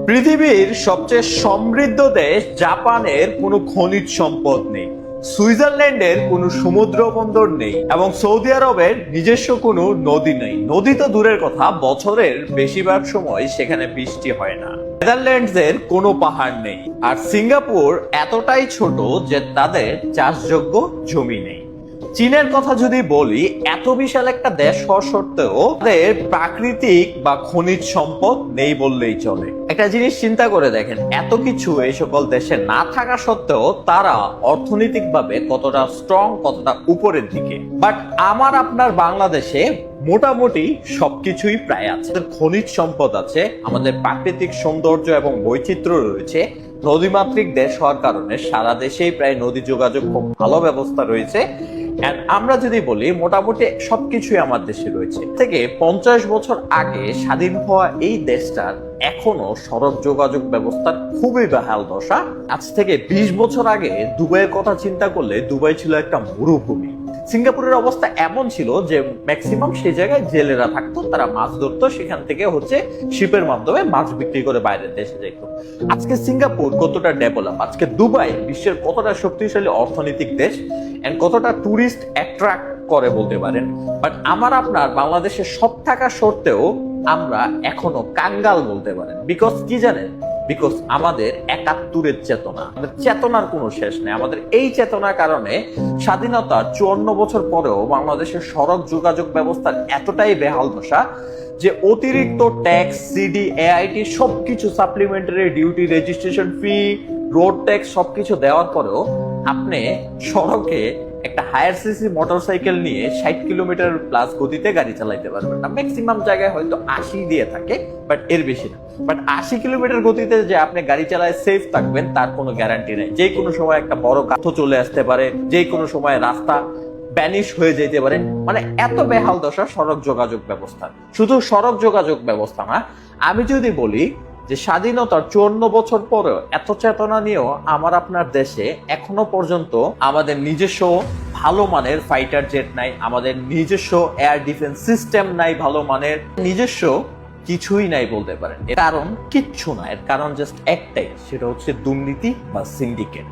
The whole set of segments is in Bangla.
পৃথিবীর সবচেয়ে সমৃদ্ধ দেশ জাপানের কোনো খনিজ সম্পদ নেই, সুইজারল্যান্ডের কোনো সমুদ্র বন্দর নেই এবং সৌদি আরবের নিজস্ব কোনো নদী নেই। নদী তো দূরের কথা, বছরের বেশিরভাগ সময় সেখানে বৃষ্টি হয় না। নেদারল্যান্ডসের কোনো পাহাড় নেই, আর সিঙ্গাপুর এতটাই ছোট যে তাদের চাষযোগ্য জমি নেই। চীনের কথা যদি বলি, এত বিশাল একটা দেশ হওয়া সত্ত্বেও তাদের প্রাকৃতিক বা খনিজ সম্পদ নেই বললেই চলে। একটা জিনিস চিন্তা করে দেখেন, এত কিছু এই সকল দেশে না থাকা সত্ত্বেও তারা অর্থনৈতিকভাবে কতটা স্ট্রং, কতটা উপরের দিকে। বাট আমার আপনার বাংলাদেশে মোটামুটি সবকিছুই প্রায় আছে। খনিজ সম্পদ আছে, আমাদের প্রাকৃতিক সৌন্দর্য এবং বৈচিত্র্য রয়েছে। নদীমাতৃক দেশ হওয়ার কারণে সারা দেশেই প্রায় নদী যোগাযোগ খুব ভালো ব্যবস্থা রয়েছে। আমরা যদি বলি, মোটামুটি সবকিছুই আমার দেশে রয়েছে। থেকে 50 বছর আগে স্বাধীন হওয়া এই দেশটার এখনো সড়ক যোগাযোগ ব্যবস্থার খুবই বেহাল দশা। আজ থেকে 20 বছর আগে দুবাইয়ের কথা চিন্তা করলে দুবাই ছিল একটা মরুভূমি। সিঙ্গাপুরের অবস্থা এমন ছিল যে ম্যাক্সিমাম সেই জায়গায় জেলেরা থাকতো, তারা মাছ ধরতো, সেখান থেকে শিপের মাধ্যমে মাছ বিক্রি করে বাইরের দেশে যেত। আজকে সিঙ্গাপুর কতটা ডেভেলপ, আজকে দুবাই বিশ্বের কতটা শক্তিশালী অর্থনৈতিক দেশ এন্ড কতটা টুরিস্ট অ্যাট্রাক্ট করে বলতে পারেন। বাট আমার আপনার বাংলাদেশে সব থাকা সত্ত্বেও আমরা এখনো কাঙ্গাল বলতে পারেন। বিকজ কি জানেন, বিকজ আমাদের 71-এর চেতনা, আমাদের চেতনার কোনো শেষ নেই। আমাদের এই চেতনার কারণে স্বাধীনতার 54 বছর পরেও বাংলাদেশের সড়ক যোগাযোগ ব্যবস্থার এতটাই বেহাল দশা যে অতিরিক্ত ট্যাক্স, সিডি, এআইটি সবকিছু, supplementary duty, registration fee, road tax সবকিছু দেওয়ার পরেও আপনি সড়কে একটা হায়ার সিসি মোটরসাইকেল নিয়ে 60 কিলোমিটার প্লাস গতিতে গাড়ি চালাইতে পারবেন না। ম্যাক্সিমাম জায়গায় হয়তো 80 দিয়ে থাকে, বাট এর বেশি না। বাট 80 কিলোমিটার গতিতে যে আপনি গাড়ি চালায় সেফ থাকবেন তার কোনো গ্যারান্টি নেই। যে কোনো সময় একটা বড় কাঠ চলে আসতে পারে, যে কোনো সময় রাস্তা ব্যানিশ হয়ে যেতে পারে। মানে এত বেহাল দশা সড়ক যোগাযোগ ব্যবস্থা। শুধু সড়ক যোগাযোগ ব্যবস্থা না, আমি যদি বলি যে স্বাধীনতার 54 বছর পরেও এত চেতনা নিয়েও আমার আপনার দেশে এখনো পর্যন্ত আমাদের নিজস্ব ভালো মানের ফাইটার জেট নাই, আমাদের নিজস্ব এয়ার ডিফেন্স সিস্টেম নাই ভালো মানের, নিজস্ব কিছুই নাই বলতে পারেন। এর কারণ কিচ্ছু না, এর কারণ জাস্ট একটাই, সেটা হচ্ছে দুর্নীতি বা সিন্ডিকেট।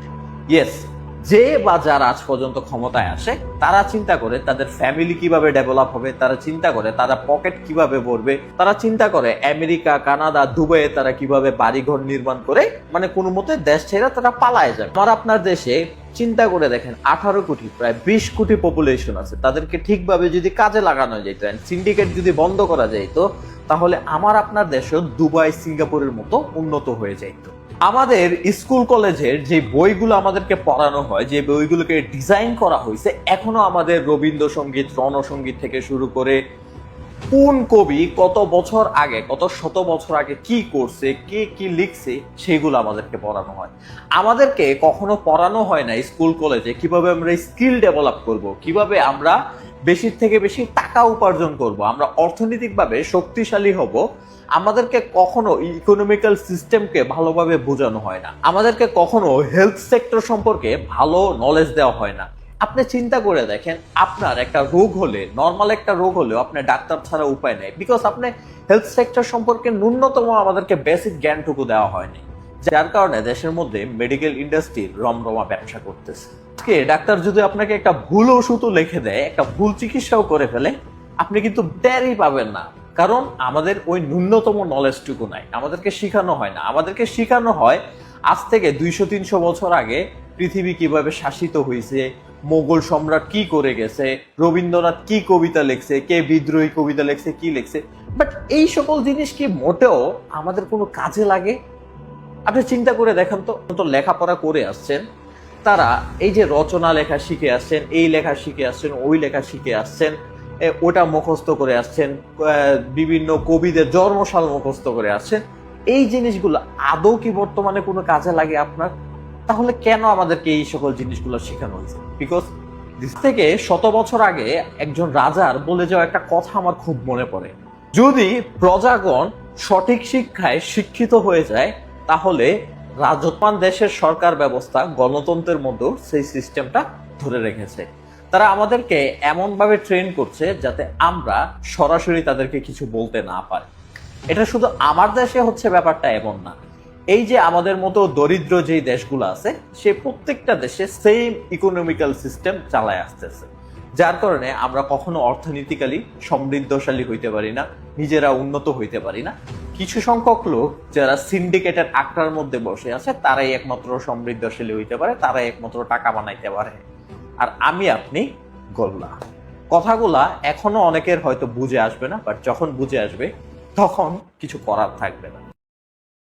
ইয়েস, যে বা যারা আজ পর্যন্ত ক্ষমতায় আসে তারা চিন্তা করে তাদের ফ্যামিলি কিভাবে ডেভেলপ হবে, তারা চিন্তা করে তারা পকেট কিভাবে ভরবে, তারা চিন্তা করে আমেরিকা, কানাডা, দুবাইয়ে তারা কিভাবে বাড়িঘর নির্মাণ করে মানে কোনো মতে দেশ ছেড়ে তারা পালায় যায়। আমার আপনার দেশে চিন্তা করে দেখেন, 18 কোটি, প্রায় 20 কোটি পপুলেশন আছে। তাদেরকে ঠিকভাবে যদি কাজে লাগানো যেত, সিন্ডিকেট যদি বন্ধ করা যেত, তাহলে আমার আপনার দেশও দুবাই, সিঙ্গাপুরের মতো উন্নত হয়ে যেত। আমাদের স্কুল কলেজের যে বইগুলো আমাদেরকে পড়ানো হয়, যে বইগুলোকে ডিজাইন করা হয়েছে, এখনো আমাদের রবীন্দ্রসঙ্গীত, রণসঙ্গীত থেকে শুরু করে কোন কবি কত বছর আগে, কত শত বছর আগে কি করছে, কে কি লিখছে, সেগুলো আমাদেরকে পড়ানো হয়। আমাদেরকে কখনো পড়ানো হয় না স্কুল কলেজে কিভাবে আমরা স্কিল ডেভেলপ করব, কিভাবে আমরা বেশি থেকে বেশি টাকা উপার্জন করব, আমরা অর্থনৈতিকভাবে শক্তিশালী হব। আমাদেরকে কখনো ইকোনমিক্যাল সিস্টেমকে ভালোভাবে বোঝানো হয় না। আমাদেরকে কখনো হেলথ সেক্টর সম্পর্কে ভালো নলেজ দেওয়া হয় না। আপনি চিন্তা করে দেখেন, আপনার একটা রোগ হলে, নর্মাল একটা রোগ হলেও আপনার ডাক্তার ছাড়া উপায় নেই, বিকজ আপনি হেলথ সেক্টর সম্পর্কে ন্যূনতম আমাদেরকে বেসিক জ্ঞানটুকু দেওয়া হয়নি। যার কারণে দেশের মধ্যে মেডিকেল ইন্ডাস্ট্রি রমরমা ব্যবসা করতেছে। আজকে ডাক্তার যদি আপনাকে একটা ভুল ওষুধও লিখে দেয়, একটা ভুল চিকিৎসাও করে ফেলে, আপনি কিন্তু টেরই পাবেন না। কারণ আমাদের ওই ন্যূনতম নলেজটুকু নাই, আমাদেরকে শিখানো হয় না। আমাদেরকে শিখানো হয় আজ থেকে 200-300 বছর আগে পৃথিবী কিভাবে শাসিত হয়েছে, মোগল সম্রাট কি করে গেছে, রবীন্দ্রনাথ কি কবিতা লিখছে, কে বিদ্রোহী কবিতা লিখছে, কি লিখছে। বাট এই সকল জিনিস কি মোটেও আমাদের কোনো কাজে লাগে? আপনি চিন্তা করে দেখেন তো, লেখাপড়া করে আসছেন তারা, এই যে রচনা লেখা শিখে আসছেন, এই লেখা শিখে আসছেন, ওই লেখা শিখে আসছেন, ওটা মুখস্থ করে আসছেন, বিভিন্ন কবিদের জন্মসাল মুখস্থ করে আসছেন। এই জিনিসগুলো আদৌ কি বর্তমানে কোনো কাজে লাগে আপনার? তাহলে কেন আমাদেরকে এই সকল জিনিসগুলো শেখানো হয়েছে? বিকজ থেকে 100 বছর আগে একজন রাজার বলে যাওয়া একটা কথা আমার খুব মনে পড়ে, যদি প্রজাগণ সঠিক শিক্ষায় শিক্ষিত হয়ে যায়, তাহলে রাজত্বমান দেশের সরকার ব্যবস্থা গণতন্ত্রের মধ্যে সেই সিস্টেমটা ধরে রেখেছে। তারা আমাদেরকে এমন ভাবে ট্রেন করছে যাতে আমরা সরাসরি তাদেরকে কিছু বলতে না পারি। এটা শুধু আমার দেশে হচ্ছে ব্যাপারটা এমন না, এই যে আমাদের মতো দরিদ্র যেই দেশগুলো আছে সে প্রত্যেকটা দেশে সেম ইকোনমিক্যাল সিস্টেম চালায় আসতেছে, যার কারণে আমরা কখনো অর্থনীতিক্যালি সমৃদ্ধশালী হইতে পারি না, নিজেরা উন্নত হইতে পারি না। কিছু সংখ্যক লোক যারা সিন্ডিকেটের আখড়ার মধ্যে বসে আছে তারাই একমাত্র সমৃদ্ধশালী হইতে পারে, তারাই একমাত্র টাকা বানাইতে পারে। আর আমি আপনি গোল্লা। কথাগুলা এখনো অনেকের হয়তো বুঝে আসবে না, বাট যখন বুঝে আসবে তখন কিছু করার থাকবে না।